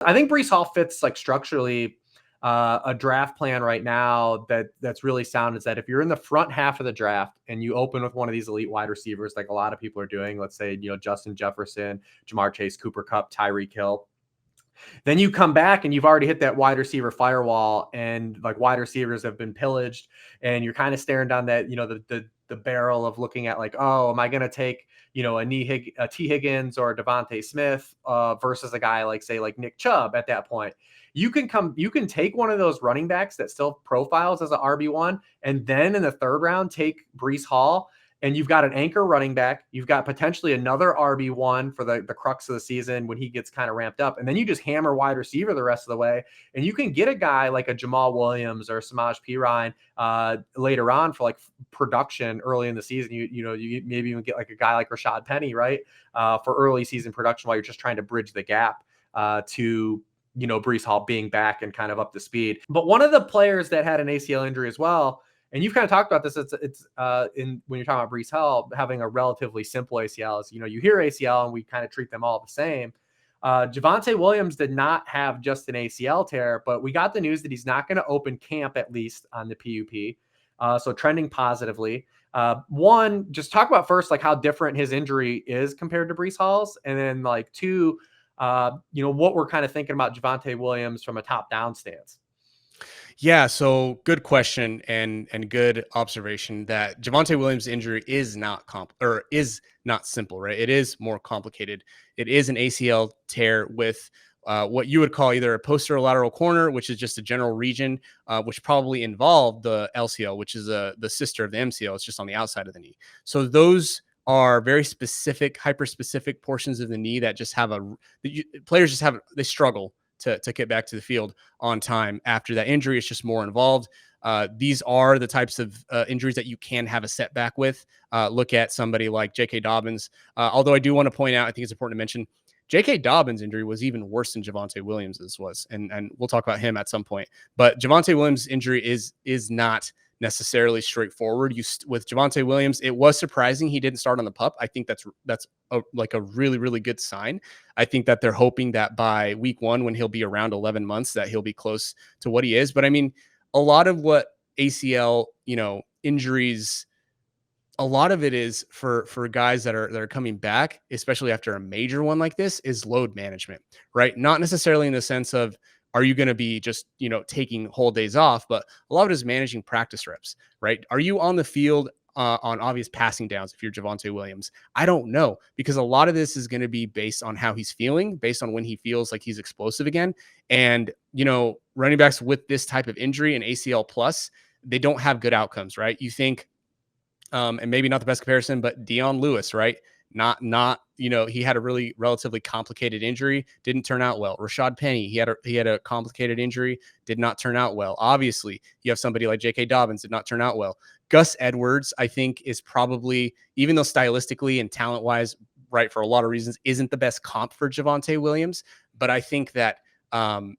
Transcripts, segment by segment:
I think Breece Hall fits like structurally a draft plan right now that's really sound is that if you're in the front half of the draft and you open with one of these elite wide receivers, like a lot of people are doing, let's say, Justin Jefferson, Jamar Chase, Cooper Kupp, Tyreek Hill, then you come back and you've already hit that wide receiver firewall and like wide receivers have been pillaged and you're kind of staring down that, the barrel of looking at like, oh, am I going to take, a T Higgins or a Devontae Smith versus a guy like say like Nick Chubb at that point. You can take one of those running backs that still profiles as an RB1 and then in the third round, take Breece Hall and you've got an anchor running back. You've got potentially another RB1 for the crux of the season when he gets kind of ramped up. And then you just hammer wide receiver the rest of the way. And you can get a guy like a Jamal Williams or Samaj P. Ryan later on for like production early in the season. You maybe even get like a guy like Rashad Penny, right? For early season production while you're just trying to bridge the gap to Breece Hall being back and kind of up to speed. But one of the players that had an ACL injury as well, and you've kind of talked about this, it's in when you're talking about Breece Hall having a relatively simple ACL, is, you hear ACL and we kind of treat them all the same. Javonte Williams did not have just an ACL tear, but we got the news that he's not going to open camp at least on the PUP. So trending positively. One, just talk about first, like how different his injury is compared to Breece Hall's. And then like two, what we're kind of thinking about Javonte Williams from a top down stance. Yeah, so good question and good observation that Javonte Williams' injury is not simple, right? It is more complicated. It is an ACL tear with what you would call either a posterolateral corner, which is just a general region, which probably involved the LCL, which is the sister of the MCL. It's just on the outside of the knee. So those are very specific, hyper-specific portions of the knee that just have players just have, they struggle to get back to the field on time after that injury. It's just more involved. These are the types of injuries that you can have a setback with. Look at somebody like J.K. Dobbins. Although I do want to point out, I think it's important to mention, J.K. Dobbins' injury was even worse than Javonte Williams's was, and we'll talk about him at some point. But Javonte Williams' injury is not necessarily straightforward. With Javonte Williams, it was surprising he didn't start on the PUP. I think that's a really, really good sign. I think that they're hoping that by week 1, when he'll be around 11 months, that he'll be close to what he is. But I mean, a lot of what ACL, injuries, a lot of it is for guys that are coming back, especially after a major one like this, is load management, right? Not necessarily in the sense of, are you going to be just, taking whole days off? But a lot of it is managing practice reps, right? Are you on the field on obvious passing downs if you're Javonte Williams? I don't know, because a lot of this is going to be based on how he's feeling, based on when he feels like he's explosive again. And, running backs with this type of injury and ACL plus, they don't have good outcomes, right? You think, and maybe not the best comparison, but Dion Lewis, right? Not he had a really relatively complicated injury, didn't turn out well. Rashad Penny, he had a complicated injury, did not turn out well. Obviously, you have somebody like J.K. Dobbins, did not turn out well. Gus Edwards, I think, is probably, even though stylistically and talent-wise, right, for a lot of reasons, isn't the best comp for Javonte Williams, but I think that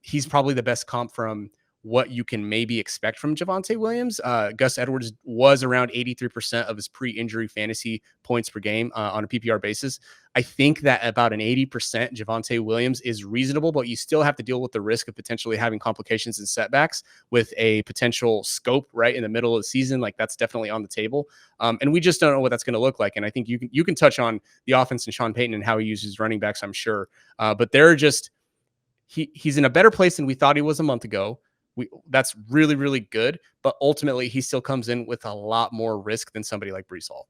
he's probably the best comp from what you can maybe expect from Javonte Williams. Gus Edwards was around 83% of his pre-injury fantasy points per game on a PPR basis. I think that about an 80% Javonte Williams is reasonable, but you still have to deal with the risk of potentially having complications and setbacks with a potential scope right in the middle of the season. Like, that's definitely on the table. And we just don't know what that's going to look like. And I think you can touch on the offense and Sean Payton and how he uses running backs, I'm sure. But they're just, he's in a better place than we thought he was a month ago. That's really, really good. But ultimately, he still comes in with a lot more risk than somebody like Breece Hall.